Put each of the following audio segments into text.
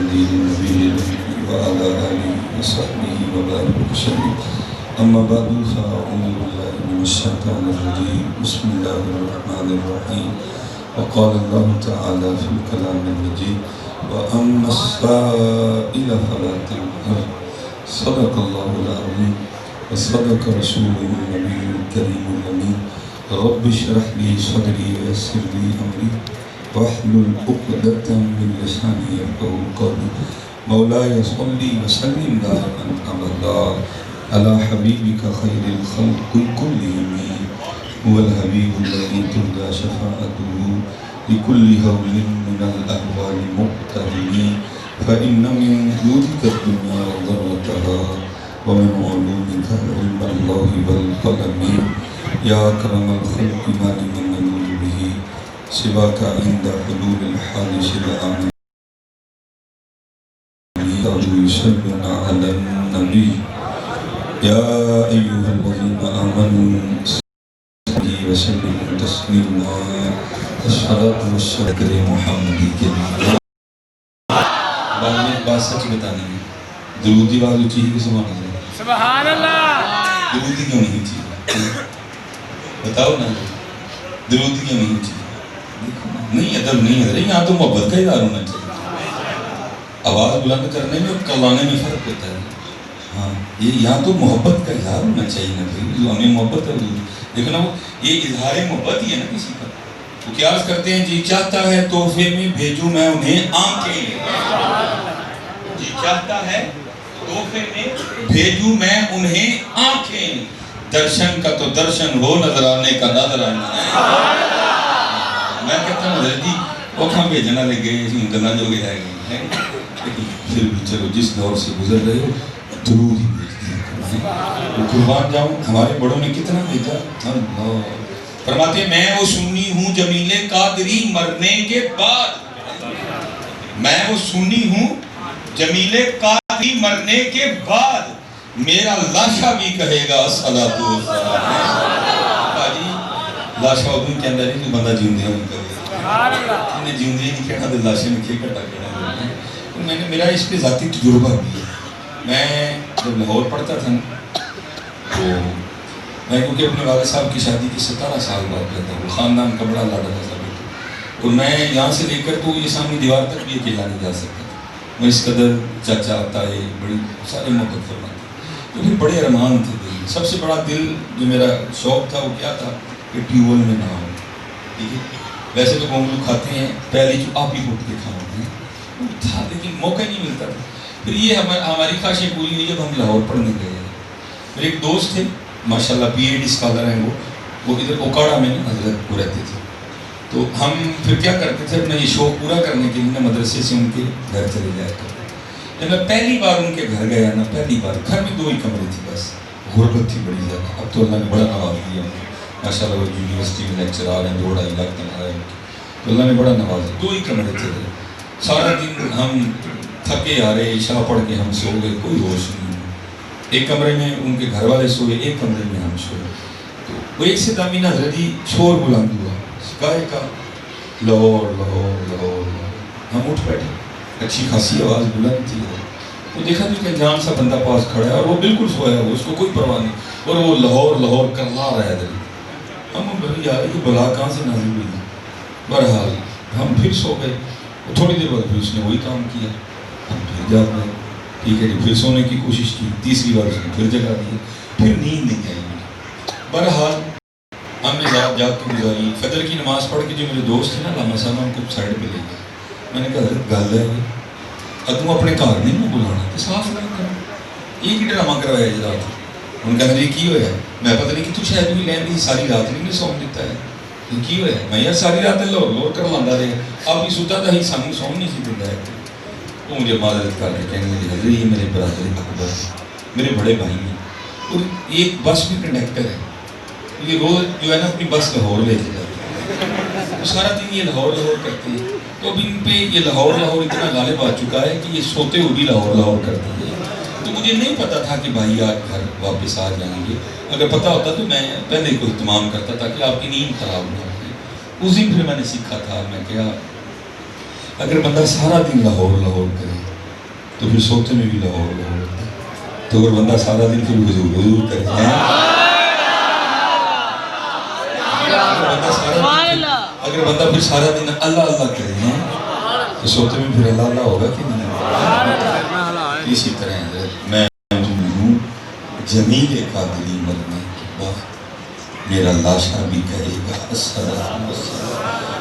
محمد النبي وعلى آله وصحبه وبارك وسلم. أما بعد فأعوذ بالله من الشيطان الرجيم. بسم الله الرحمن الرحيم. وقال الله تعالى في الكلام المجيد وأما السائل فلا تنهر. صدق الله العظيم وصدق رسوله النبي الكريم الأمين. رب اشرح لي صدري ويسر لي أمري واحلل عقدة من لساني يفقهوا قولي. مولاي صل وسلم دائما أبدا على حبيبك خير الخلق كلهم. هو الحبيب الذي ترجى شفاعته لكل هول من الأهوال مقتدم. فإن من جودك الدنيا وضرتها ومن علومك علم الله والقلم. يا أكرم الخلق ما لمن نلوذ به سواك عند حلول الحادث الآن. يصلون على النبي يا أيها الذين آمنوا صلوا وسلموا تسليما. الصلاة والسلام على محمد کے لیے. بات سچ بتانے میں درودی والی چیز کی سبحان اللہ. درودی کیوں نہیں چاہیے بتاؤ نا. درودی کیوں نہیں چاہیے؟ نہیں ادب نہیں ہے. یہاں تو محبت کا اظہار ہونا چاہیے. آواز بلند کرنے میں اور کروانے میں فرق ہوتا ہے. ہاں یہ یہاں تو محبت کا اظہار ہونا چاہیے نا بھائی. جو ہمیں محبت ہے دیکھو نا وہ یہ اظہار محبت ہی ہے نا کسی کا. وہ کیا عرض کرتے ہیں جی چاہتا ہے تحفے میں بھیجوں میں انہیں آنکھیں. جی چاہتا ہے تحفے میں بھیجوں میں انہیں آنکھیں. درشن کا تو درشن ہو نظرانے کا نظرانہ. میں کہتا ہوں حضرت جی وہ کھاں بھیجنا لگ گئے گلا جو گیا ہے. پھر بھی چلو جس دور سے گزر رہے ہو درود ہی بھیج دیا. قربان جاؤں ہمارے بڑوں نے کتنا بھیجا. فرماتے ہیں میں وہ سنی ہوں جمیل قادری مرنے کے بعد. میں وہ سنی ہوں جمیل قادری مرنے کے بعد. میرا لاشا بھی کہے گا الصلاۃ والسلام. باجی لاشا ادھوں کے اندر ہی بندہ جیندے ہوں کرے. انہیں جیندے ہی نہیں کہنا دے لاشے میں کھے کٹا کہنا. میں نے میرا اس پہ ذاتی تجربہ بھی ہے. میں جب لاہور پڑھتا تھا تو میں کیونکہ اپنے والد صاحب کی شادی کی 17 سال بعد کرتا ہوں. خاندان کا بڑا لاڈا تھا سب. اور میں یہاں سے لے کر تو یہ سامنے دیوار تک بھی اکیلا نہیں جا سکتا. میں اس قدر چاچا آتا ہے بڑی سارے محبت فرماتے. تو پھر بڑے ارمان تھے دل. سب سے بڑا دل جو میرا شوق تھا وہ کیا تھا کہ ٹیوبویل میں نہ ہو. ٹھیک ہے ویسے تو گونگلو کھاتے ہیں پہلی جو آپ ہی اٹھ کے کھاؤ تھا لیکن موقع نہیں ملتا تھا. پھر یہ ہماری خواہشیں پوری ہوئی جب ہم لاہور پڑھنے گئے. میرے ایک دوست تھے ماشاءاللہ پی ایچ ڈی اسکالر ہیں. وہ ادھر اوکاڑا میں حضرت کو رہتے تھے. تو ہم پھر کیا کرتے تھے اپنا یہ شوق پورا کرنے کے لیے مدرسے سے ان کے گھر چلے جایا کرتے. جب میں پہلی بار ان کے گھر گیا نا پہلی بار گھر میں 2 ہی کمرے تھے بس. غربت تھی بڑی زیادہ. اب تو اللہ نے بڑا نواز دیا ماشاءاللہ. وہ یونیورسٹی میں لیکچر آ رہے ہیں 2.5 لاکھ تنخواہ ہے. تو اللہ نے بڑا نواز دیا. 2 ہی کمرے تھے. سارا دن ہم تھکے آ رہے عشاء پڑھ کے ہم سو گئے. کوئی ہوش نہیں. ایک کمرے میں ان کے گھر والے سوئے ایک کمرے میں ہم سوئے. تو وہ ایک سے دامین حضرت شور بلند ہوا گائے کا لاہور لاہور لاہور. ہم اٹھ بیٹھے. اچھی خاصی آواز بلند تھی. وہ دیکھا تو کہ انجان سا بندہ پاس کھڑا ہے اور وہ بالکل سویا ہوا. اس کو کوئی پرواہ نہیں. اور وہ لاہور لاہور کرلا رہا ہے دل. ہم بھائی یار یہ بلا کہاں سے نازل ہوئی. بہرحال ہم پھر سو گئے. تھوڑی دیر بعد پھر اس نے وہی کام کیا. ہم پھر جاگ گئے. ٹھیک ہے جی پھر سونے کی کوشش کی. تیسری بار اس نے پھر جگا دی. پھر نیند نہیں آئی. بہرحال ہم نے جاگ کے گزاری. فجر کی نماز پڑھ کے جو میرے دوست تھے نا علامہ صاحب ان کو سائڈ پہ لے گئے. میں نے کہا حضرت گل ہے تم اپنے گھر نہیں نہ بلانا تو صاف نہیں کرنا. یہ کی ڈرامہ کروایا جی رات. ان کا یہ کی ہوا ہے. میں پتہ نہیں کہ تو شاید بھی لین دی ساری رات نہیں سون دیتا ہے. یہ کی ہوا ہے. میں یار ساری رات لاہور لاہور کر لاندہ رہے. اب ہی سوتا تھا ہی سامنے سون نہیں سی دیتا ہے. وہ مجھے معذرت کر کے کہنے لگے حضرت یہ میرے برادر اکبر میرے بڑے بھائی ہیں اور ایک بس بھی کنڈکٹر ہے. یہ روز جو ہے نا اپنی بس لاہور لے کے جاتے ہیں. سارا دن یہ لاہور لاہور کرتے ہیں. تو اب ان پہ یہ لاہور لاہور اتنا غالب آ چکا ہے کہ یہ سوتے ہوئے بھی لاہور لاہور کرتے ہیں. تو مجھے نہیں پتا تھا کہ بھائی آج گھر واپس آ جائیں گے. اگر پتا ہوتا تو میں پہلے کو اہتمام کرتا تھا کہ آپ کی نیند خراب نہ ہو. اس دن پھر میں نے سیکھا تھا. میں کیا اگر بندہ سارا دن لاہور لاہور کرے تو پھر سوتے میں بھی لاہور لاہور ہوتا ہے. تو اگر بندہ سارا دن پھر حضور حضور کرے اگر بندہ پھر سارا دن اللہ اللہ کرے تو سوتے میں پھر اللہ اللہ ہوگا کہ نہیں؟ اسی طرح میں ہوں جمیل قادری مرنے کے بعد میرا لاشا بھی کہے گا السلام.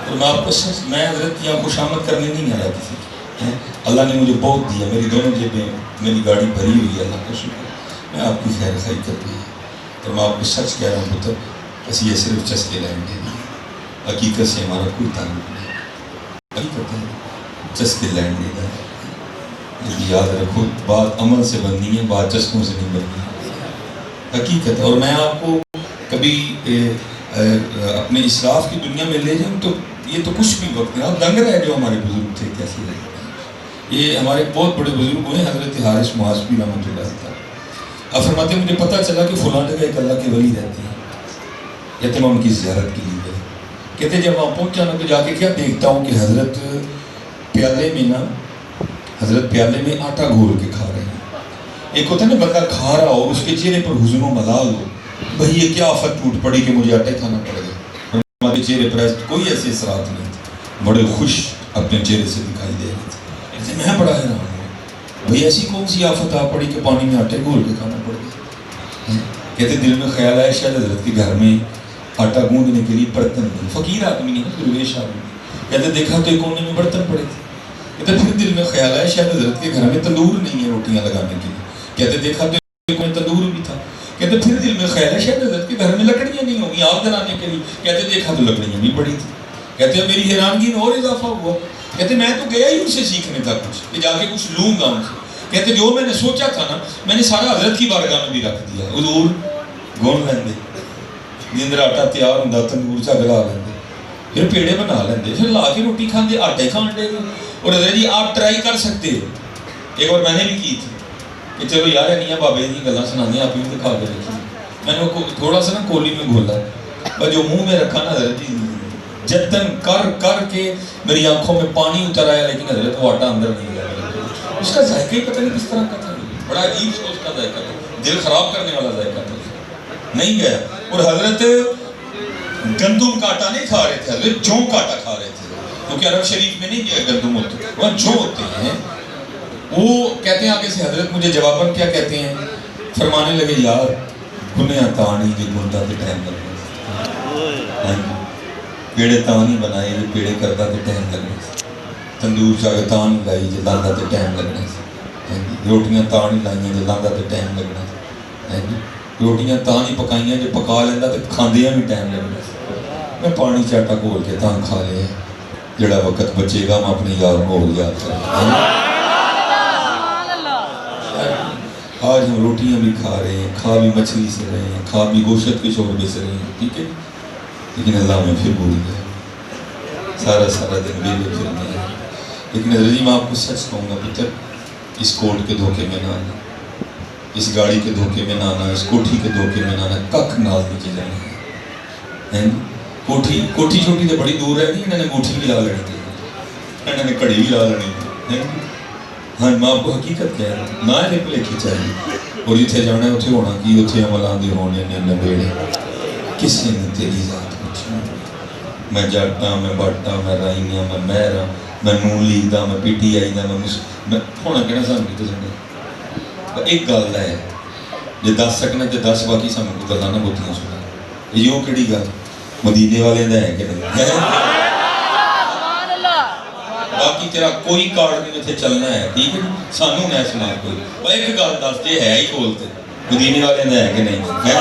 اور میں آپ کو میں حضرت کی خوش آمد کرنے نہیں آیا کسی کی. اللہ نے مجھے بہت دیا, میری دونوں جیبیں, میری گاڑی بھری ہوئی ہے, اللہ کا شکر. میں آپ کی خیر خائی کر رہی ہے. اور میں آپ کو سچ کہہ رہا ہوں پتر, بس یہ صرف چسکے لائیں گے نہیں, حقیقت سے ہمارا کوئی تعلق نہیں. حقیقت ہے چسکے لائیں گے نہیں. یاد رکھو بات عمل سے بننی ہے, بات چسکوں سے نہیں بننی ہے. حقیقت. اور میں آپ کو کبھی اپنے اسلاف کی دنیا میں لے جاؤں تو یہ تو کچھ بھی وقت نہیں. آپ دنگ رہے جو ہمارے بزرگ تھے کیسے رہے. یہ ہمارے بہت بڑے بزرگ ہوئے, حضرت حارث محاسبی رحمۃ اللہ تعالیٰ. اب فرماتے ہیں مجھے پتہ چلا کہ فلاں جگہ ایک اللہ کے ولی رہتے ہیں, کہتے میں ان کی زیارت کے لیے گئے. کہتے جب وہاں پہنچا نا تو جا کے کیا دیکھتا ہوں کہ حضرت پیالے میں آٹا گھول کے کھا رہے ہیں. ایک ہوتا ہے نا بندہ کھا رہا ہو اور اس کے چہرے پر حزن و ملال ہو, بھئی یہ کیا آفت ٹوٹ پڑی کہ مجھے آٹا کھانا پڑ گیا. ہمارے چہرے پر کوئی ایسے اثرات نہیں تھے, بڑے خوش اپنے چہرے سے دکھائی دے رہے تھے. میں بڑا حیران ہوں, بھئی ایسی کون سی آفت آ پڑی کہ پانی میں آٹے گھول کے کھانا پڑ گیا. کہتے دل میں خیال آیا شاید حضرت کے گھر میں آٹا گوندنے کے لیے برتن نہیں, فقیر آدمی نہیں, درویش آدمی. کہتے دیکھا تو ایک کونے میں برتن پڑے تھے. کہتے پھر دل میں خیال آیا شاید حضرت کے گھر میں تندور نہیں ہے روٹیاں لگانے کے لیے. کہتے دیکھا تو ایک کونے تندور بھی تھا. کہتے پھر دل میں خیال ہے شاید حضرت کے گھر میں لکڑیاں نہیں ہوں گی آگ جلانے کے لیے. کہتے دیکھا تو لکڑیاں بھی پڑی تھی. کہتے میری حیرانگی میں اور اضافہ ہوا. کہتے میں تو گیا ہی ان سے سیکھنے تھا کچھ, کہ جا کے کچھ لوں گا ان سے. کہتے جو میں نے سوچا تھا نا میں نے سارا حضرت کی بارگاہ میں بھی رکھ دیا. حضور گون لیندے, نیندر آٹا تیار ہوں تندور چا گلا لیندے, پھر پیڑے بنا لیندے, پھر لا کے روٹی کھاندے, آٹے کھان دے. اور حضرت جی آپ ٹرائی کر سکتے ہو, ایک بار میں نے بھی کی تھی کہ چلو یار نہیں بابے کی گلا سنانے آپ بھی دکھا کے رکھی. میں نے تھوڑا سا نا کولی میں گھولا, بس جو منہ میں رکھا نا حضرت جی جتن کر کر کے میری آنکھوں میں پانی اتر آیا, لیکن حضرت وہ آٹا اندر نہیں گیا. اس کا ذائقہ ہی پتہ نہیں کس طرح کا تھا, بڑا عجیب سا اس کا ذائقہ تھا, دل خراب کرنے والا ذائقہ تھا, نہیں گیا. اور حضرت گندم کا آٹا نہیں کھا رہے تھے, حضرت جوں کا آٹا کھا رہے تھے, کیونکہ عرب شریف میں نہیں گندم ہوتے, وہاں جو ہوتے ہیں. وہ کہتے ہیں آگے سے حضرت مجھے جواباً کیا کہتے ہیں, فرمانے لگے یار گنیا تانی جو گندا کے ٹائم لگنے, پیڑے تانی بنائے جو پیڑے کرتا کے ٹائم لگنے, تندور چاہے تانی لائی جو لاندہ کے ٹائم لگنے, روٹیاں تانی لائیں جو لاندہ کے ٹائم لگنے, روٹیاں تانی پکائیاں جو پکا لیندہ تو کھاندیاں بھی ٹائم لگنے. میں پانی چاٹا گھول کے تان کھا لیا, جڑا وقت بچے گا میں اپنے یار مول یاد کریں. آج ہم روٹیاں بھی کھا رہے ہیں, کھا بھی مچھلی سے رہے ہیں, کھا بھی گوشت کے شوربے سے رہے ہیں, ٹھیک ہے, لیکن اللہ میں پھر بھول گیا, سارا دن بیلے پھرنے ہیں. لیکن حضرت جی میں آپ کو سچ کہوں گا پتر, اس کوٹ کے دھوکے میں نہ آنا, اس گاڑی کے دھوکے میں نہ آنا, اس کوٹھی کے دھوکے میں نہ آنا, کک نال نیچے جانا ہے. کوٹھی چھوٹی تو بڑی دور ہے نہیں, انہوں نے گوٹھی بھی لا لڑی تھی, انہوں نے کڑی بھی لا لڑی تھی. ہاں میں آپ کو حقیقت کہہ رہا ہوں, نہ ہے پلیکھی چاہیے, اور جتھے جانا ہے اتھے ہونا کی, اتھے عمل آندے ہونے نے نبیڑے, کسی نے تیری ذات پوچھنا. میں جاٹا, میں باٹا, میں رائیاں, میں مہرا, میں نون لیگ دا, میں پی ٹی آئی دا, میں ہونا کہنا سانو کی تو سنگے. ایک گل ہے جے دس سکنا تے 10 باقی سانو کو گلاں نہ بوتیاں سنا. یہ کیڑی گل مدینے والے دا ہے کہ نہیں, باقی تیرا کوئی کارڈ نہیں اتنے چلنا ہے, ٹھیک ہے, سانو نہ سنا کوئی. ایک گل دس جی ہے ہی کولتے مدینے والے دا ہے کہ نہیں ہے,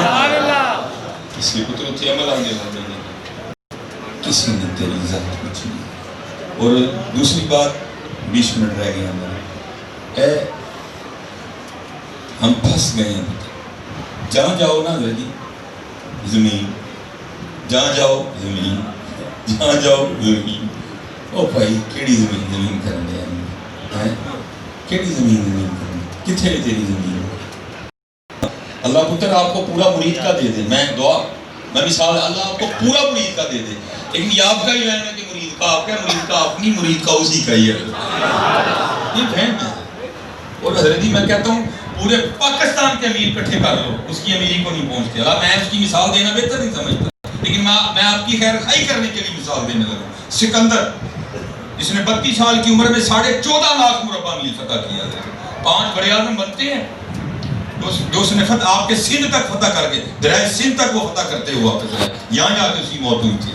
اس لیے پتر اتنے عمل آگے ہونے نہیں, کسی نے تیری ذات پوچھی. اور دوسری بات 20 منٹ رہ گئے ہمارے, ہم پھنس گئے ہیں. جہاں جاؤ نا حضرت جی زمین, جہاں جاؤ زمین, جہاں جاؤ زمین. او بھائی کیڑی زمین کرنے ہیں, کیڑی زمین کرنے, کتھے بھی تیری زمین. اللہ پتر آپ کو پورا مرید کا دے دے, میں دعا میں مثال, اللہ آپ کو پورا مرید کا دے دے, لیکن یہ آپ کا ہی رہنا کہ مرید کا آپ کا, مرید کا اپنی, مرید کا اسی کا ہی ہے. یہ فہم ہے, اور حضرت جی میں کہتا ہوں پورے پاکستان کے امیر اکٹھے کر لو اس کی امیری کو نہیں پہنچتے. اللہ میں اس کی مثال دینا بہتر نہیں سمجھتا, لیکن میں آپ کی خیر خائی کرنے کے لیے مثال دینے لگا. سکندر جس نے 32 سال کی عمر میں 14.5 لاکھ مربع میل فتح کیا ہے. 5 بڑے اعظم بنتے ہیں جو اس نے فتح آپ کے سندھ تک فتح کر کے دریائے سندھ تک وہ فتح کرتے ہوئے واپس آئے. یہاں جا کے اس کی موت ہوئی تھی.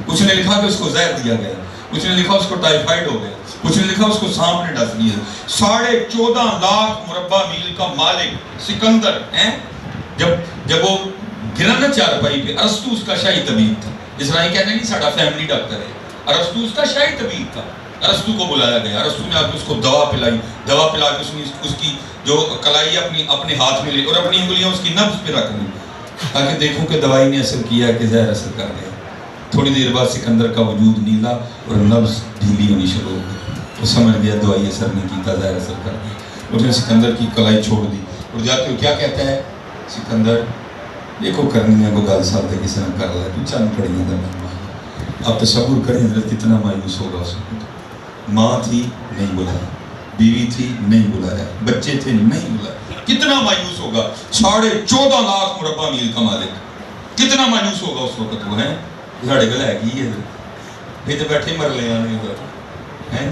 کچھ نے لکھا کہ اس کو زہر دیا گیا, کچھ نے لکھا اس کو ٹائیفائڈ ہو گیا, کچھ نے لکھا اس کو سانپ نے ڈس دیا. 14.5 لاکھ مربع میل کا مالک سکندر ہیں. جب وہ گرا نا چارپائی پہ, ارسطو اس کا شاہی طبیب تھا. اسرائیل کہتے ہیں کہ ساڈا فیملی ڈاکٹر ہے. ارسطو اس کا شاہی طبیب تھا. ارسطو کو بلایا گیا, ارسطو نے آ کے اس کو دوا پلائی. دوا پلا کے اس نے اس کی جو کلائی اپنے ہاتھ میں لی اور اپنی انگلیاں اس کی نبض پہ رکھ لی تاکہ دیکھوں کہ دوائی نے اثر کیا کہ زہر اثر کر گیا. تھوڑی دیر بعد سکندر کا وجود نیلا اور نبض ڈھیلی ہونی شروع ہو گئی. وہ سمجھ گیا دوائی اثر نہیں کیتا, زہر اثر کر گیا. اس نے سکندر کی کلائی چھوڑ دی اور جاتے ہوئے کیا کہتا ہے سکندر, دیکھو کرنی ہے وہ گل ساتھ کسی نے کر لیا, تو چند پڑیاں دا میں آپ تصور کریں حضرت کتنا مایوس ہوگا اس وقت. ماں تھی نہیں بلایا, بیوی تھی نہیں بلایا, بچے تھے نہیں بلایا. کتنا مایوس ہوگا. 14.5 لاکھ مربع میل کا مالک کتنا مایوس ہوگا اس وقت. وہ ہیں ساڑھے گل ہے کی ہے بھی تو بیٹھے مر لے آنے ہیں.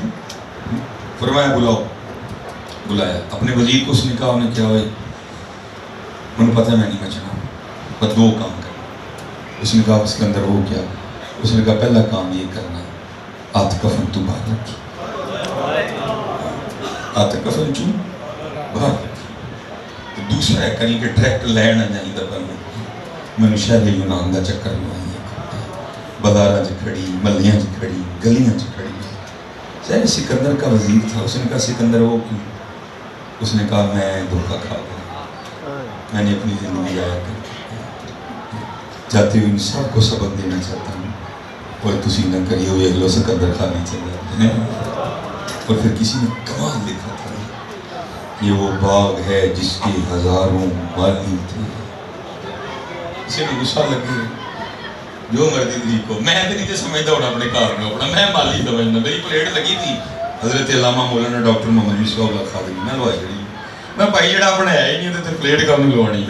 فرمایا بلاؤ. بلایا اپنے وزیر کو. اس نے کہا انہیں کیا ہوئے, انہیں پتہ ہے میں نہیں بچنا, بس 2 کام کرنا. اس نے کہا اس کے اندر وہ کیا. اس نے کہا پہلا کام یہ کرنا ہے ہاتھ کفن تو باہر رکھی, ہاتھ کفن چوں باہر رکھی. دوسرا ہے کہیں کہ ڈائریکٹ لینا جائیں دبن میں شہر یونان دا چکر لوائی, بازاراں چ کھڑی, ملیاں چ کھڑی, گلیاں چ کھڑی. شاید سکندر کا وزیر تھا. اس نے کہا سکندر وہ کیوں. اس نے کہا میں دھوکہ کھا گیا, میں نے اپنی زندگی ضائع کر جاتے ہوئے ان سب کو سبق دینا چاہتا ہوں اور تسی نہ کریے ہوئے اگلو سکندر خالی چل جاتے ہیں. اور پھر کسی نے کمال لکھا تھا یہ وہ باغ ہے جس کے ہزاروں مالی تھے. اسے نے غصہ لگے جو مرضی تھی کو میں تو نہیں سمجھتا ہونا اپنے کار میں اپنا میں مالی سمجھنا. میری پلیٹ لگی تھی حضرت علامہ مولانا ڈاکٹر محمد یوسف اللہ خادری میں لوائی جڑی میں بھائی جڑا اپنا ہے ہی نہیں تو پلیٹ کم نہیں لوانی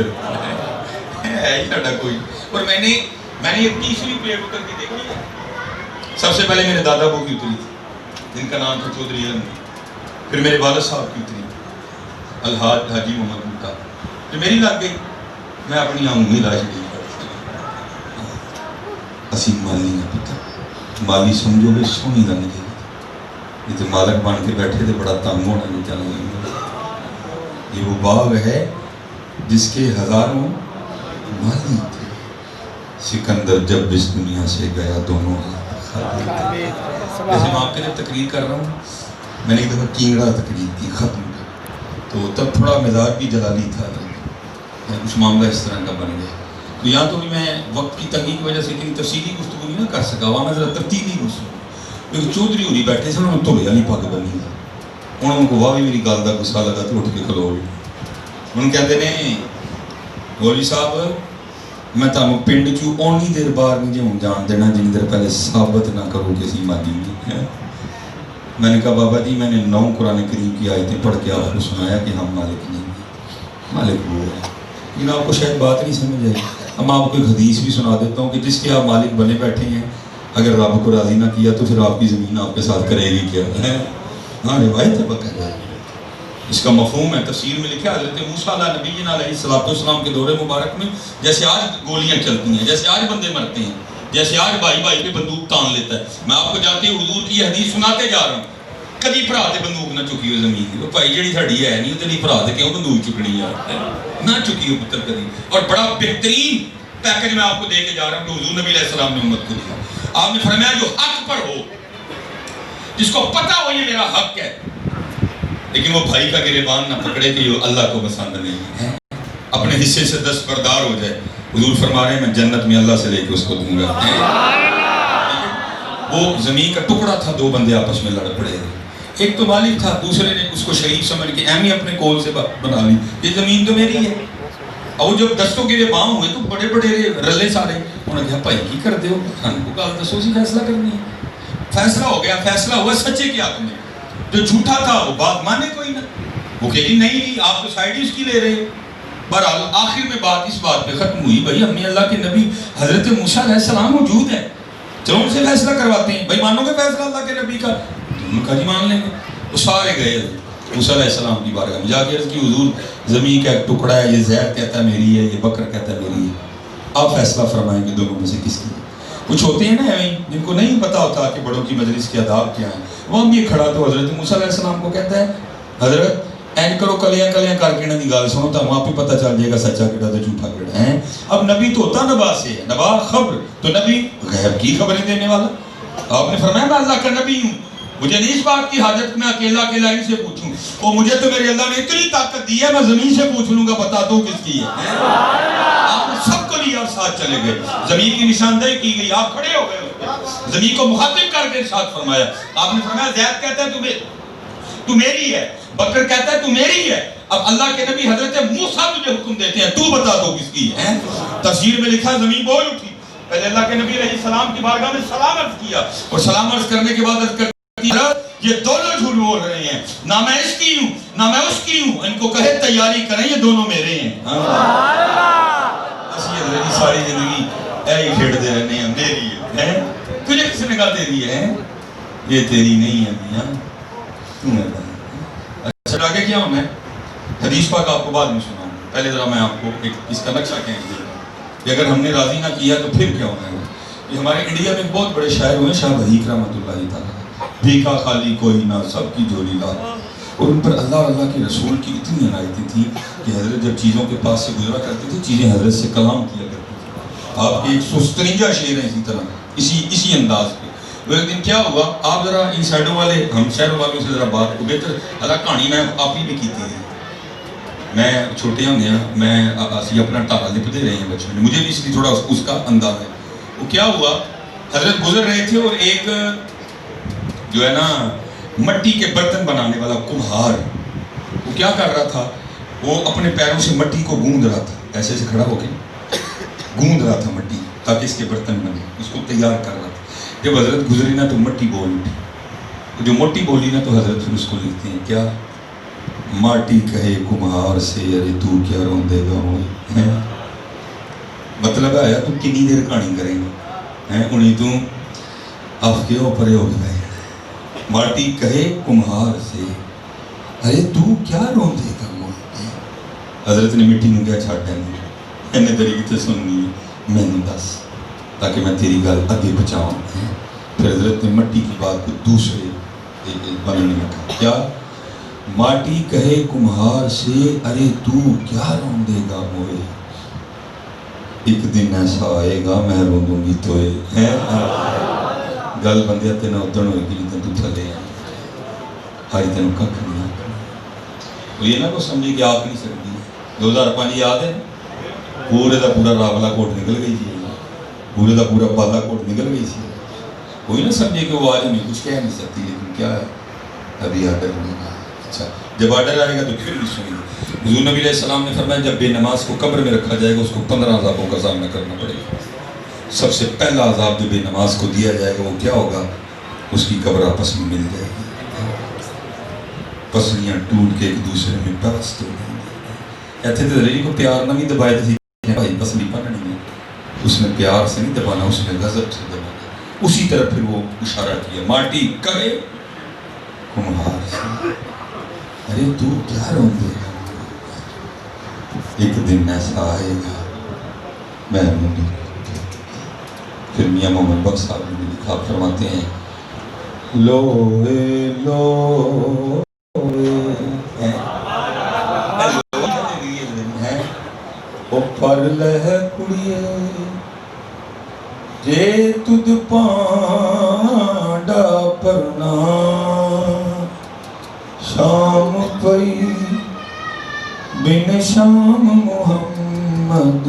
ہے ہی ساڈا کوئی. اور میں نے یہ تیسری پلیٹ اتر کے دیکھی ہے. سب سے پہلے میرے دادا ابو کی اتری تھی جن کا نام تھا چودھری علم. پھر میرے والد صاحب کی اتری الحاج حاجی محمد متا. جو میری لگ گئی میں اپنی آنگیں لا چڑی. اسی مالی نہ پتا مالی سمجھو گے سونی رنگ دے یہ تو مالک بن کے بیٹھے تھے بڑا تنگ ہونا نہیں چاہیے. یہ وہ باغ ہے جس کے ہزاروں مالی تھے. سکندر جب اس دنیا سے گیا دونوں جیسے میں آپ کے لیے تقریر کر رہا ہوں. میں نے ایک دفعہ کینگڑا تقریر کی ختم تو تب تھوڑا مزاج بھی جلالی تھا, کچھ معاملہ اس طرح کا بن گیا. تو یہاں تو بھی میں وقت کی تنگی کی وجہ سے اتنی تفصیلی گفتگو نہیں نہ کر سکا. وہاں میں ذرا ترتیبی گفتگو کیونکہ چودھری ہوری بیٹھے سے انہوں نے تھوڑے والی پگ بنی انہوں کو واہ بھی میری گل کا غصہ لگا تو اٹھ کے کھلو گئی. انہوں کہتے ہیں مولوی صاحب میں تمہیں پنڈ چوں اونی دیر باہر نہیں جاؤں جان دینا جن دیر پہلے ثابت نہ کرو کسی مالی میں. میں نے کہا بابا جی میں نے 9 قرآن کریم کی آیتیں پڑھ کے آپ کو سنایا کہ ہم مالک نہیں ہیں, مالک وہ ہے. لیکن آپ کو شاید بات نہیں سمجھ آئی. اب آپ کو ایک حدیث بھی سنا دیتا ہوں کہ جس کے آپ مالک بنے بیٹھے ہیں اگر رب کو راضی نہ کیا تو پھر آپ کی زمین آپ کے ساتھ کرے گی کیا ہے. ہاں روایت ہے بقاعدہ. اس کا مفہوم ہے تفسیر میں لکھا حضرت موسیٰ علیہ نبی علیہ السلام کے دور مبارک میں جیسے آج گولیاں چلتی ہیں, جیسے آج بندے مرتے ہیں, جیسے آج بھائی بھائی پہ بندوق تان لیتا ہے. میں آپ کو جاتے ہی حضور کی حدیث سناتے جا رہا ہوں. کدی بھرا تے بندوق نہ چکی ہو زمین کی. بھائی جڑی ساڈی ہے نہیں تے بھرا تے کیوں بندوق چکڑی یار نہ چکی ہو پتر کدی. اور بڑا بہترین پیکج میں آپ کو دے کے جا رہا ہوں کہ حضور نبی علیہ السلام نے امت کو دیا. آپ نے فرمایا جو حق پر ہو, جس کو پتہ ہو یہ میرا حق ہے, لیکن وہ بھائی کا گریبان نہ پکڑے کہ یہ اللہ کو پسند نہیں ہے, اپنے حصے سے دستبردار ہو جائے. حضور فرما رہے ہیں میں جنت میں اللہ سے لے کے اس کو دوں گا. وہ زمین کا ٹکڑا تھا, 2 بندے آپس میں لڑ پڑے. ایک تو مالک تھا, دوسرے نے اس کو شریف سمجھ کے اہم ہی اپنے کول سے بنا لی یہ زمین تو میری ہے. اور جب دستوں کے گریباں ہوئے تو بڑے بڑے رلے سارے انہوں نے کہا بھائی کی کر دے ہو, ہم کو گل دسو سی فیصلہ کرنی ہے. فیصلہ ہو گیا, فیصلہ ہوا سچے کے حق میں. جو جھوٹا تھا وہ بات مانے کوئی نہ. وہ کہے گی نہیں آپ تو سائڈ ہی اس کی لے رہے ہو. بہرحال آخر میں بات اس بات پہ ختم ہوئی بھائی ہم نے اللہ کے نبی حضرت موسیٰ علیہ السلام موجود ہیں, چلو ان سے فیصلہ کرواتے ہیں. بھائی مانو گے فیصلہ اللہ کے نبی کا؟ انہوں نے کہا جی مان لیں گے. وہ سارے گئے موسیٰ علیہ السلام کی بارگاہ میں جا کے عرض کی حضور زمین کا ایک ٹکڑا ہے, یہ زید کہتا ہے میری ہے, یہ بکر کہتا ہے میری ہے, آپ فیصلہ فرمائیں گے دونوں میں سے کس کی. کچھ ہوتے ہیں نا جن کو نہیں پتا ہوتا کہ بڑوں کی مجلس کے آداب کیا ہیں. وہ ہم یہ کھڑا تو حضرت موسیٰ علیہ السلام کو کہتا ہے حضرت این کرو کلیاں کلیاں کر کے نہ گال سنو تو وہاں پہ پتہ چل جائے گا سچا کیڑا تو جھوٹا کیڑا ہے. اب نبی تو ہوتا نبا سے ہے, نبا خبر, تو نبی غیب کی خبریں دینے والا. آپ نے فرمایا میں اللہ کا نبی ہوں, مجھے نہیں اس بات کی حاجت میں اکیلا اکیلا ان سے پوچھوں, اور مجھے تو میرے اللہ نے اتنی طاقت دی ہے میں زمین سے پوچھ لوں گا بتا دو کس کی ہے. آپ نے سب کو لیا اور ساتھ چلے گئے, زمین کی نشاندہی کی گئی, آپ کھڑے ہو گئے, زمین کو مخاطب کر کے ارشاد فرمایا. آپ نے فرمایا زید کہتا ہے تو میری ہے, بکر کہتا ہے تو میری ہے. اب اللہ کے نبی حضرت موسیٰ تجھے حکم دیتے ہیں تو بتا دو کس کی ہے. تفسیر میں لکھا زمین بول اٹھی. پہلے اللہ کے نبی علیہ السلام کی بارگاہ میں سلام عرض کیا, اور سلام عرض کرنے کے بعد عرض کرتی یہ دونوں جھوٹ بول رہے ہیں, نہ میں اس کی ہوں نہ میں اس کی ہوں, ان کو کہے تیاری کریں یہ دونوں میرے ہیں. اسی حضرت ساری زندگی اے ہی کھیڑ دے رہنے ہیں میری ہے, تجھے کس نے کہا تیری ہے, یہ تیری نہیں ہے میاں تم ہے. اچھا آگے کیا ہوں میں حدیث پاک آپ کو بعد میں سناؤں, پہلے ذرا میں آپ کو ایک اس کا نقشہ کہیں گے کہ اگر ہم نے راضی نہ کیا تو پھر کیا ہونا ہے. یہ ہمارے انڈیا میں بہت بڑے شاعر ہوئے شاہ وحیق رحمۃ اللہ تعالیٰ, بھیکا خالی کوئی نہ سب کی جولی لا, اور ان پر اللہ اللہ کے رسول کی اتنی عنایتیں تھیں کہ حضرت جب چیزوں کے پاس سے گزرا کرتے تھے چیزیں حضرت سے کلام کیا کرتی تھیں. آپ کے 153 شعر ہیں اسی طرح اسی انداز پہ. وہ ایک دن کیا ہوا, آپ ذرا ان سائڈوں والے ہم شہروں والوں سے ذرا بات کو بہتر اللہ کہانی میں آپ ہی بھی کی تھی. میں چھوٹے ہوں گیا میں اسی اپنا ٹارا لپتے رہے ہیں بچوں نے, مجھے بھی اس لیے تھوڑا اس کا انداز ہے. وہ کیا ہوا, حضرت گزر رہے تھے اور ایک جو ہے نا مٹی کے برتن بنانے والا کمہار, وہ کیا کر رہا تھا, وہ اپنے پیروں سے مٹی کو گوندھ رہا تھا, ایسے سے کھڑا ہو کے گوندھ رہا تھا مٹی تاکہ اس کے برتن بنے, اس کو تیار کر رہا تھا. جب حضرت گزری نا تو مٹی بول اٹھی, جو مٹی بولی نا تو حضرت پھر اس کو لکھتے ہیں کیا, ماٹی کہے کمہار سے ارے تو کیا روندے گا ہوئے. مطلب آیا تو کنی دیر کہانی کریں گے انہیں تو آپ کے اوپر ہو گئے. ماٹی کہے کمہار سے ارے تو کیا روندے گا ہوئے. حضرت نے مٹی میں کیا چھاٹا ہے, میں نے طریقے سے سننی ہے میں نے دس تاکہ میں تیری گل آگے بچاؤں. پھر حضرت نے مٹی کی بات کو دوسرے بننے میں کہا کیا, ماٹی کہے کمہار سے ارے تو کیا روندے گا موئے, ایک دن ایسا آئے گا میں روندوں گی تو گل بندیا تینا ادھن ہوئے گی جتنے تو تھلے ہیں ہاری تینوں کھک نہیں آتا. تو یہ نہ کو سمجھے کہ آپ نہیں سکتی. 2005 یاد ہے پورے دا پورا راولا کوٹ نکل گئی تھی, پورے دا پورا بالا کوٹ نکل گئی تھی. کوئی نہ سمجھے کہ وہ آج ہمیں کچھ کہہ نہیں سکتی, لیکن کیا ہے ابھی آڈر نہیں آیا. اچھا جب آڈر آئے گا تو پھر بھی سنیں گے. حضور نبی علیہ السلام نے فرمایا جب بے نماز کو قبر میں رکھا جائے گا اس کو 15 عذابوں کا سامنا کرنا پڑے گا. سب سے پہلا عذاب جو بے نماز کو دیا جائے گا وہ کیا ہوگا, اس کی قبر آپس میں مل جائے گی, پسلیاں ٹوٹ کے ایک دوسرے میں پیوست ہو جائیں گی. ایتھے تو دلیل کو پیار نہ بھی دبائے تھے بھائی پسلی پڑھنی ہے, اس نے پیار سے نہیں دبانا, اس نے غضب سے دبانا. اسی طرح پھر وہ اشارہ کیا ماٹی کہے کمہار سے ارے تو کیا روندے گا, ایک دن ایسا آئے گا میں روندوں گی. پھر میاں محمد بخش صاحب نے لکھا, فرماتے ہیں لوے لوے او پر لہ کڑیے جے تد پانڈا پرنا شام پئی بن شام محمد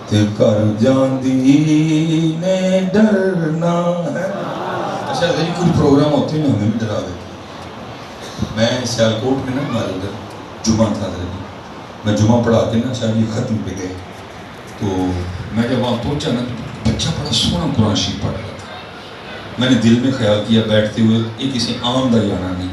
تے کر جاندی نے ڈرنا ہے. اچھا ذریعہ کوئی پروگرام ہوتے ہیں ہمیں بھی ڈرا دیتے. میں سیالکوٹ میں نا ہمارے ادھر جمعہ تھا ذریعہ, میں جمعہ پڑھا کے نا شاید یہ ختم پہ گئے, تو میں جب وہاں پہنچا نا تو بچہ بڑا سونا قرآن شریف پڑھ رہا تھا. میں نے دل میں خیال کیا بیٹھتے ہوئے یہ کسی عام دا جانا نہیں,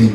3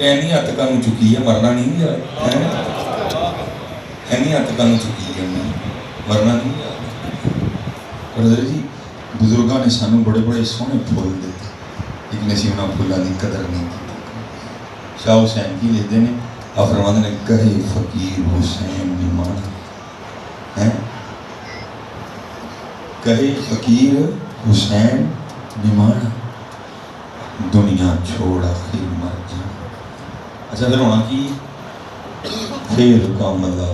ਐਨੀ ਹੱਥ ਕਾਨੂੰ ਚੁੱਕੀ ਹੈ, ਮਰਨਾ ਨਹੀਂ ਯਾਰ, ਐਨੀ ਹੱਥ ਕਾਨੂੰ ਚੁੱਕੀ ਹੈ, ਮਰਨਾ ਨਹੀਂ ਯਾਰ। ਬ੍ਰਦਰ ਜੀ, ਬਜ਼ੁਰਗਾਂ ਨੇ ਸਾਨੂੰ ਬੜੇ ਬੜੇ ਸੋਹਣੇ ਫੁੱਲ ਦਿੱਤੇ, ਲੇਕਿਨ ਅਸੀਂ ਉਹਨਾਂ ਫੁੱਲਾਂ ਦੀ ਕਦਰ ਨਹੀਂ ਕੀਤੀ। ਸ਼ਾਹ ਹੁਸੈਨ ਕੀ ਲਿਖਦੇ ਨੇ, ਆ ਫਰਮਾਉਂਦੇ ਨੇ, ਕਹੇ ਫਕੀਰ ਹੁਸੈਨ ਨਿਮਾਣਾ ਹੈ, کہے فقیر حسین نمانا دنیا چھوڑ آخر مر جانا۔ اچھا پھر وہاں کی خیر کا ملہ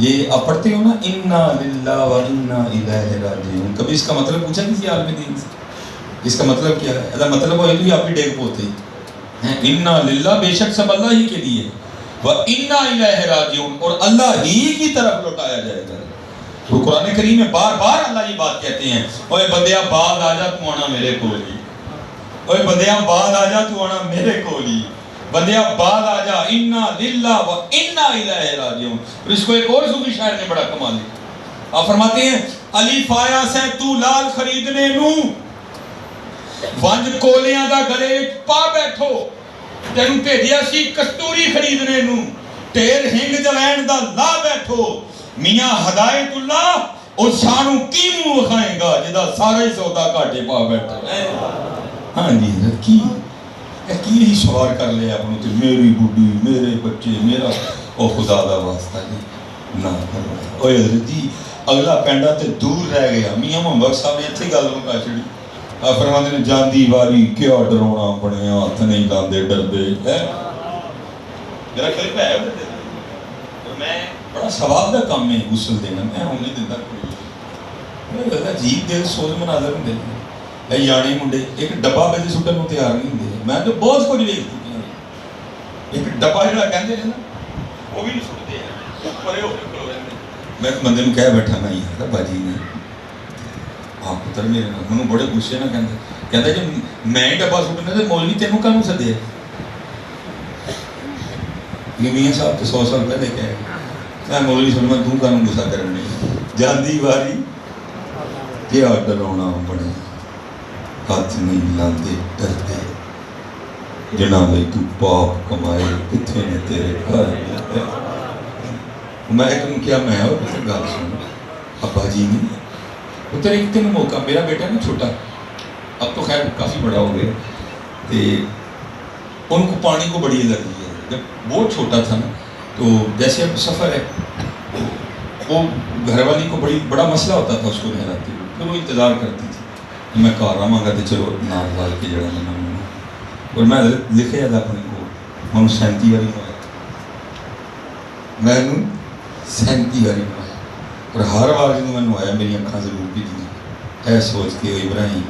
یہ آپ پڑھتے ہو نا، انا للہ و انا الیہ راجعون، کبھی اس کا مطلب پوچھا کسی عالم دین سے اس کا مطلب کیا ہے؟ اللہ مطلب وہ ہے تو آپ ہی ڈیگ پوتے ہیں، انا للہ بے شک سب اللہ ہی کے لیے، و انا الیہ راجعون اور اللہ ہی کی طرف لوٹایا جائے گا۔ تو قرآن کریم میں بار بار اللہ یہ بات کہتے ہیں، اوے بندیا بعد آ جا تو آنا میرے کولی، اوے بندیا بعد آ جا تو آنا میرے کولی، بندیا بعد آ جا، انا للہ و انا الیہ راجعون۔ اور اس کو ایک اور صوفی شاعر نے بڑا کمال لکھا، آپ فرماتے ہیں، علی فایا سے تو لال خریدنے نو ونج کولیاں دا گلے پا بیٹھو، تینوں بھیجیا سی کستوری خریدنے نو ٹیر ہنگ جوین دا لا بیٹھو، میاں ہدایت اللہ اس سانو کی منہ وکھائیں گا جدا سارے سودا کاٹے پا بیٹھا۔ ہاں جی کی ہی سوار کر لے اپنوں تے، میری بڈی میرے بچے میرا، او خدا دا واسطہ جی نہ کرو۔ اوے حضرت جی اگلا پینڈا تے دور رہ گیا، میاں محمد صاحب نے اتھے گل مکا چھڑی، فرماندے نے جاندی واری کیا ڈرونا بنیا، ہاتھ نہیں لاندے ڈردے۔ میرا کلپ ہے اور میں بڑا ثواب دا کام ہے غسل دینا، میں ہوں نہیں دیتا کوئی عجیب دل سوچ مناظر ہوں دینا اے یانے منڈے ایک ڈبا میں سٹن کو تیار نہیں دے، میں تو بہت کچھ دیکھ چکی ہوں، ایک ڈبا جڑا کہندے ہیں نا وہ بھی نہیں سٹتے ہیں، پرے ہو کے کھلو رہتے ہیں۔ میں ایک بندے نوں کہہ بیٹھا میں یار باجی نے آپ پتر میرے نال منوں بڑے غصے نہ کہندا جی میں ڈبا سٹنا تے مولوی تینوں کانوں سدیا؟ یہ میاں صاحب تو 100 سال پہلے کہے میں مولوی سلمان تو کانوں غصہ کرنے جاندی واری کیا ڈرونا بنے، ہاتھ نہیں لاندے ڈردے، جنہاں لئی تو پاپ کمائے کتھے نے تیرے گھر۔ میں ایک کیا میں اور کسی گال سن ابا جی نے اتر ایک دن موقع، میرا بیٹا نا چھوٹا اب تو خیر کافی بڑا ہو گیا، ان کو پانی کو بڑی الرجی ہے، جب بہت چھوٹا تھا نا تو جیسے اب سفر ہے وہ گھر والی کو بڑا مسئلہ ہوتا تھا اس کو نہلاتے ہوئے، پھر وہ انتظار کرتی تھی میں کار رہا مانگا تو چلو نال لال کے جڑا میں اور میں لکھے جاتا اپنے کو میں 37 والی نوایا، میں 37 والی نوایا اور ہر بار جب میں نوایا میری اکھاں ضرور بھی دیں، اے سوچ کے ابراہیم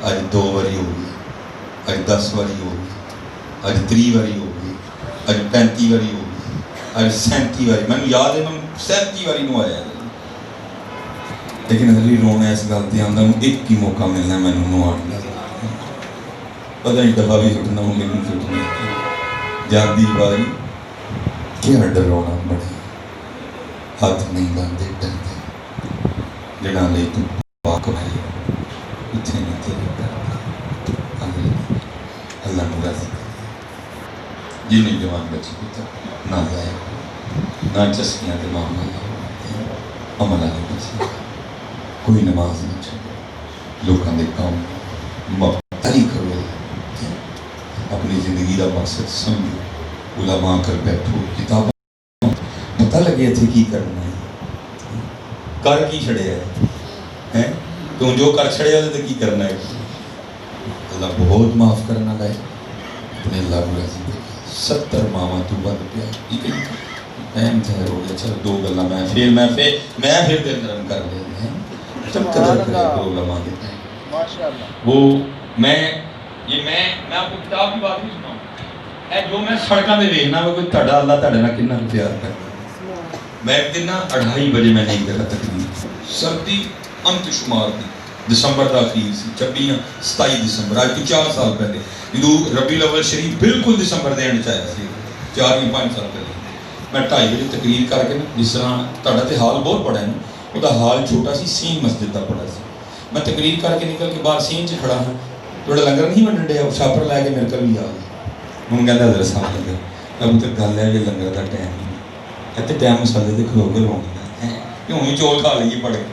اج 2 واری ہو گئی، اج 10 واری ہو گئی، اج 30 واری ہو گئی، اج 35 واری ہو گئی، اج 37 واری، میں یاد ہے میں 37 واری نوایا، لیکن علی رونا اس گل تے آندا ہوں ایک ہی موقع ملنا مینوں نواؤن دا، پتہ نہیں دفعہ بھی سٹنا ہوں لیکن سٹنا جاندی واری کیا ڈرونا بنے، ہاتھ نہیں لاندے ڈردے، جنہاں لئی تو پاک بھائی اتھے نہیں تیرے ڈردے۔ اللہ نو راضی کر جنہیں جوان بچی پتر نہ ضائع نہ چسکیاں دے معاملہ عمل آنے بچی، کوئی نماز نہیں چھوڑو، لوگوں دے کام مبتلی کرو، اپنی زندگی کا مقصد سمجھو، علماء کر بیٹھو، کتابوں پتہ لگے تھے کی کرنا ہے، کر کی چھڑے ہے، تو جو کر چھڑے ہوتے تو کی کرنا ہے۔ اللہ بہت معاف کرنا لائے اپنے اللہ کو راضی دے، 70 ماما تو بند پیا، ٹھیک ہے اہم ظاہر ہو گیا، چل 2 گلا میں پھر دل نرم کر لے ہیں، جب قدر کرے کرو علماء دیتا ہے وہ میں آپ کو کتاب کی بات نہیں سناؤں، اے جو میں سڑکاں دے ویکھنا وہ کوئی تہاڈا اللہ تہاڈے نال کتنا پیار کردا۔ میں ایک دن نا 2:30 بجے میں نہیں دیکھا تقریر، سردی انت شمار دی، دسمبر دا اخیر سی، 27 دسمبر، آج تو 4 سال پہلے، جدو ربیع الاول شریف بالکل دسمبر دے اینڈ چاہیا سی، 4 یا 5 سال پہلے میں 2:30 بجے تقریر کر کے نا، جس طرح تہاڈا تے حال بہت بڑا ہے نا، وہ دا حال چھوٹا سی، سین مسجد دا بڑا سی، میں تقریر کر کے نکل کے باہر سین چ کھڑا ہوں، تھوڑا لنگر نہیں ونڈن ڈیا، شاپر لے کے میرے کل بھی آ گیا، ہوں کہتا حضرت صاحب لنگر اب تو گل ہے کہ لنگر کا ٹائم نہیں اتنے ٹائم مسالے سے کھلو کے رونا ہے کہ ہوں چول کھا لیے پڑے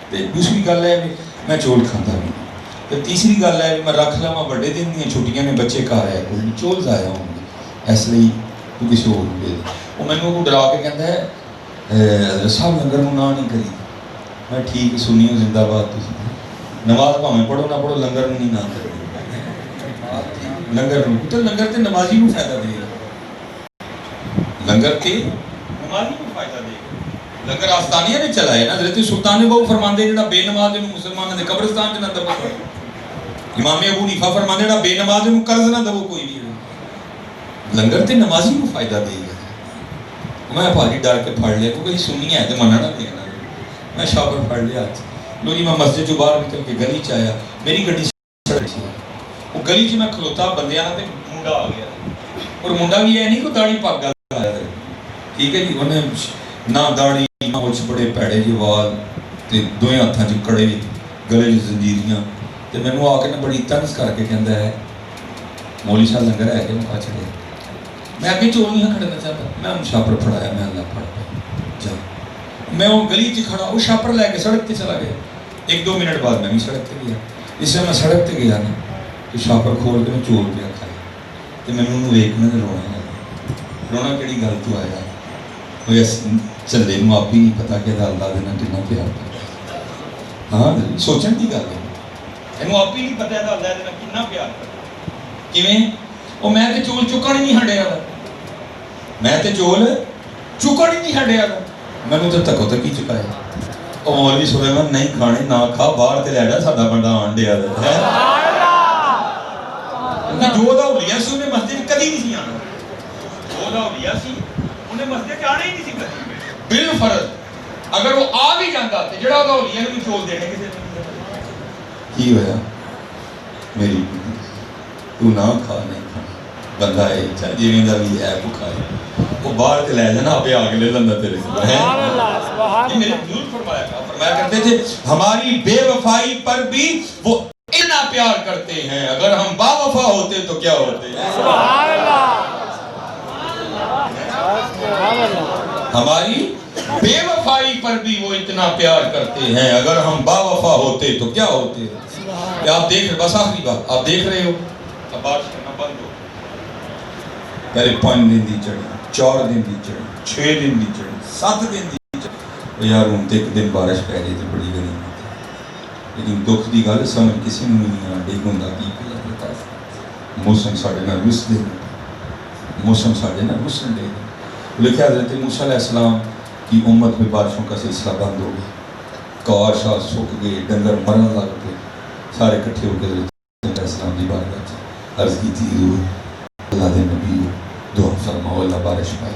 تو دوسری گل ہے کہ میں چول کھاتا بھی تو تیسری گل ہے کہ میں رکھ لواں بڑے دن دیا چھٹیاں نے بچے گھر ہے کوئی چول ضائع ہوں گے اس لیے تو کسی اور دے وہ مینوں ڈرا کے کہتا ہے حضرت صاحب لنگر نہ نہیں کری میں ٹھیک سنی ہوں زندہ باد نماز بھاویں پڑھو نہ پڑھو لنگر نہیں نہ کرو لنگر تو لنگر تے نمازی کو فائدہ دے گا لنگر تے نمازی کو فائدہ دے گا لنگر آستانیہ نے چلائے نا حضرت سلطان بہو فرماندے جڑا بے نماز نوں مسلماناں دے قبرستان چ نہ دبو امام ابو حنیفہ فرماندے جڑا بے نماز نوں قرض نہ دبو کوئی بھی لنگر تے نمازی کو فائدہ دے گا میں بھاری ڈر کے پھڑ لیا کیونکہ سنی ہے تو مننا نہ دینا میں شاپر پھڑ لیا لو جی میں مسجد جو باہر نکل کے گلی چ آیا میری گڈی سڑک سی وہ گلی چ میں کھلوتا بندیاں تے منڈا آ گیا اور منڈا بھی ہے نہیں کوئی داڑھی پگ آیا ٹھیک ہے جی انہیں نہ داڑھی نہ مچھ بڑے پیڑے جی وال تے دوئے ہاتھاں چ کڑے گلے چ زنجیریاں تے مینوں آ کے نا بڑی طنز کر کے کہندا ہے مولوی صاحب لنگر ہے کہ میں کہا چلے میں آگے چول نہیں کھڑنا چاہتا میں ان شاپر پڑھایا میں اللہ پڑھ پہ جا میں وہ گلی چ کھڑا وہ شاپر لے کے سڑک تے چلا گیا 1-2 منٹ بعد میں بھی سڑک تے گیا اس لیے میں سڑک تے گیا نا تو شاپر کھول کے میں چول پہ کھایا تو میں انہوں ویکھنا تے رونا رونا کہڑی گل تو آیا وہ اس چلے نوں آپ ہی نہیں پتا کہ اللہ دے نال کتنا پیار کردا ہاں سوچن دی گل ہے اینوں آپ ہی نہیں پتا کہ اللہ دے نال کتنا پیار کردا کیویں وہ میں تے چول چکن ہی نہیں ہٹیا میں تے چول چکن ہی نہیں ہٹیا مینوں تے تکو تک ہی چکایا او مولوی سلیمان نہیں کھانے نہ کھا باہر تے لے جا ساڈا بندہ آن ڈیا ہے جو دا ہویا سی انہیں مسجد کدی نہیں سی آنا جو دا ہویا سی انہیں مسجد آنا ہی نہیں سی کدی بالفرض اگر وہ آ بھی جاتا تے جڑا دا ہویا نہیں چول دینے کسے کی ہویا میری تو نہ کھا نہیں کھانا بندہ ہے چاہے جیویں دا بھی ہے وہ کھائے وہ باہر تے لے جانا آپ آگے لے لندا تیرے یہ میرے بزرگ فرمایا کرتے تھے ہماری بے وفائی پر بھی وہ اتنا پیار کرتے ہیں اگر ہم با وفا ہوتے تو کیا ہوتے سبحان اللہ ہماری بے وفائی پر بھی وہ اتنا پیار کرتے ہیں اگر ہم با وفا ہوتے تو کیا ہوتے آپ دیکھ رہے بس آخری بات آپ دیکھ رہے ہو اب بارش کرنا بند ہو پہلے 5 دن دی چڑھی 4 دن دی چڑھی 6 دن دی چڑھی 7 دن دی چڑھی یار ہوں تے ایک دن بارش پہ رہی تھی بڑی غنیمت لیکن دکھ دی گل سمجھ کسی نے نہیں آ ڈیگ ہوندا کی پیا پتا موسم ساڈے نال رس دے موسم ساڈے نال رسن دے لکھا حضرت موسیٰ علیہ السلام کی امت میں بارشوں کا سلسلہ بند ہو گیا کاش سوکھ گئے ڈنگر مرن لگ گئے سارے کٹھے ہو کے حضرت علیہ السلام دی بارگاہ چ عرض کی تھی حضور اللہ دے نبی دعا فرماؤ اللہ بارش پائے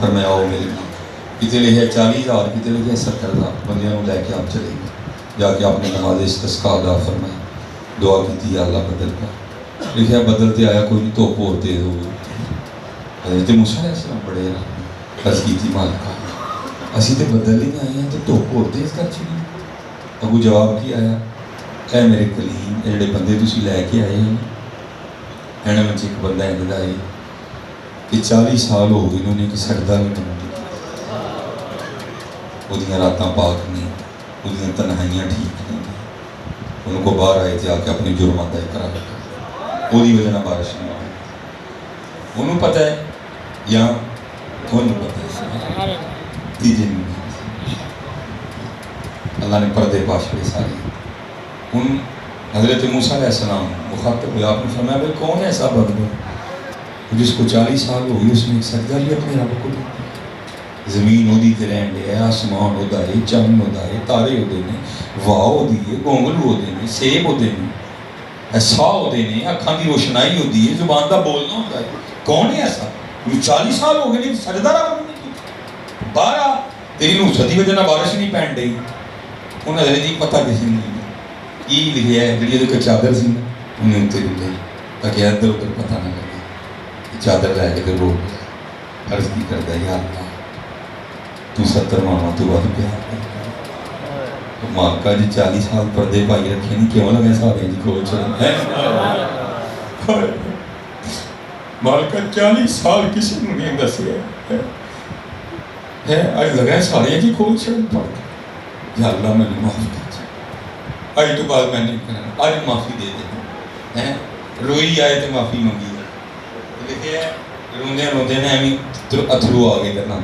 فرمایا آؤ میرے نام کتے لکھے 40,000 کتے لکھے 70,000 بندیاں کو لے کے آپ چلے گئے جا کے آپ نے نماز استسقاء ادا فرمائی دعا کی تھی اللہ بدل کر لکھا بدلتے آیا کوئی نہیں تو اور تیز ہو گئی حضرت موسیٰ علیہ السلام بڑے عرض کی تھی مالکہ اسی تے بدل ہی نہیں آئے ہیں تو دھوپ اور تیز کر چکی ابو جواب کی آیا اے میرے کلیم اے جڑے بندے تسی لے کے آئے ہیں اینا میں ایک بندہ ہے آئی کہ 40 سال ہو گئے انہوں نے کہ سردہ بھی نہیں وہ دیاں راتاں پاک نہیں وہ دیاں تنہائیاں ٹھیک نہیں ان کو باہر آئے تھے آ کے اپنی جرمات طے کرا وہ دی وجہ نہ بارش نہیں آئی انہوں پتہ ہے یا انہوں پتہ ہے تیجے نہیں اللہ نے پردے پاشڑے سارے ان حضرت موسیٰ علیہ السلام مخاطب ہوئے آپ نے فرمایا بھائی کون ایسا بدبخت جس کو 40 سال ہو گئی اس نے سجدہ بھی اپنے رب کو زمین ہو دی تے رہن دے آسمان ہو دا ہے چند ہو دا ہے تارے ہو دے نے واہ ہو دی ہے گونگل ہو دے نے سیب ہو دے نے ایسا ہو دے نے اکھاں دی روشنائی ہو دی ہے زبان دا بولنا ہوتا ہے کون ہے ایسا 40 سال ہو گئے نہیں سجدہ رب نہیں بارہ تیری نو سدی وجہ نہ بارش نہیں پہن ڈئی انہوں نے نہیں پتہ کسی نے یہ لکھیا ہے جڑی ادھر چادر سی انہیں اتنے لے تاکہ ادھر ادھر پتہ نہ لگے چادر لے کے رو گیا عرض کی کرتا ہے یا اللہ تو 70 ماما تو بہت پیار کرتا ماں کا جی 40 سال پردے پائی رکھے نہیں کیوں لگے سارے جی کھول چھوڑ مالکا 40 سال کسی نے نہیں دسیا ہے اج لگا سارے کی کھول چھڑ پڑ یا اللہ میں نے معاف کر اج تو بعد میں نہیں کرنا اج معافی دے دے ہیں روئی آئے تو معافی منگی لکھے روندے روندے نے ایویں اتھرو آ گئے کرنا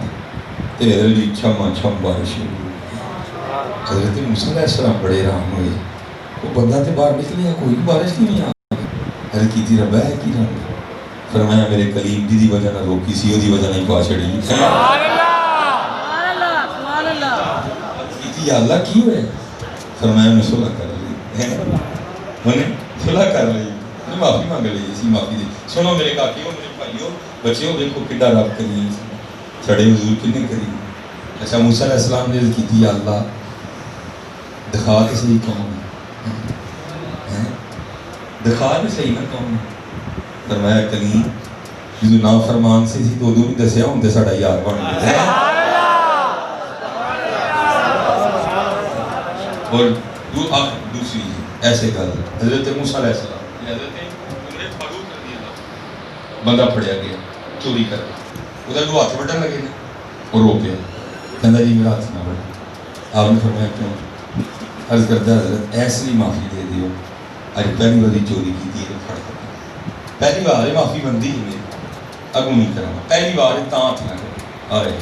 تے حضرت جی چھم بارش حضرت موسیٰ علیہ السلام بڑے رحم ہوئے وہ بندہ تے باہر نکلیا کوئی بارش نہیں آ حضرت کی رب ہے کی رب فرمایا میرے کلیم دی وجہ نہ روکی سی دی وجہ نہیں پا چھڑی سبحان اللہ کی یا اللہ کی ہوئے فرمایا انہیں صلح کر لی انہیں صلح کر لی انہیں معافی مانگ لی اسی معافی دی سنو میرے کاکیوں میرے بھائیوں بچیوں دیکھو کڈا رب کری چھڑے حضور کنے کری اچھا موسیٰ علیہ السلام نے کی تھی یا اللہ دکھا کے صحیح کون ہے دکھا کے صحیح نہ کون ہے فرمایا کلیم جو نافرمان سے تھی تو دو بھی دسیا ہوں دے ساڑا یار بن گیا اور دوسری ایسے کر حضرت موسیٰ علیہ السلام حضرت عمر فاروق رضی اللہ بندہ پھڑیا گیا چوری کر ادھر دو ہاتھ بٹن لگے نا اور رو گیا کہندا جی میرا ہاتھ نہ بٹن آپ نے فرمایا کیوں عرض کرتا حضرت ایسی معافی دے دیو اج پہلی باری چوری کی تھی پھڑ پہلی بار معافی بندی ہی میری اگوں نہیں کرا پہلی بار تاں ہاتھ نہ کرے آئے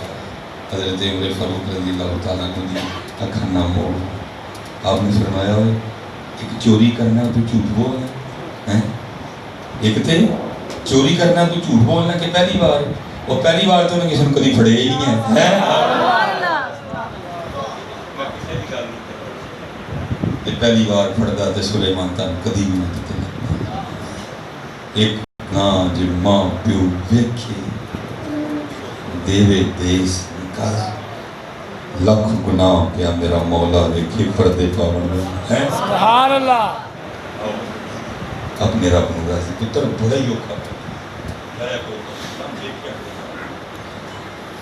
حضرت عمر فاروق رضی اللہ تعالیٰ نے دی اکھن نہ موڑ آپ نے فرمایا ہوئے ایک چوری کرنا تو جھوٹ بولنا ہے ایک تھے چوری کرنا تو جھوٹ بولنا کہ پہلی بار اور پہلی بار تو انہیں کسی نے کدی پھڑے ہی نہیں ہے پہلی بار پھڑتا تو سلیمان تن کدی بھی نہ دیتے ایک نا جو ماں پیو ویکھے دیوے دیس نکالا لکھ گناہ پیا میرا مولا دیکھے پردے پاون میں سبحان اللہ اپنے رب نو راضی پتر بڑا ہی اوکھا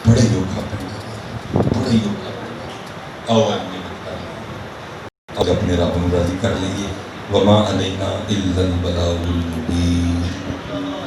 بڑا ہی اوکھا بڑا ہی اوکھا آؤ آج اپنے رب نو راضی کر لئیے وما علینا الا البلاغ المبین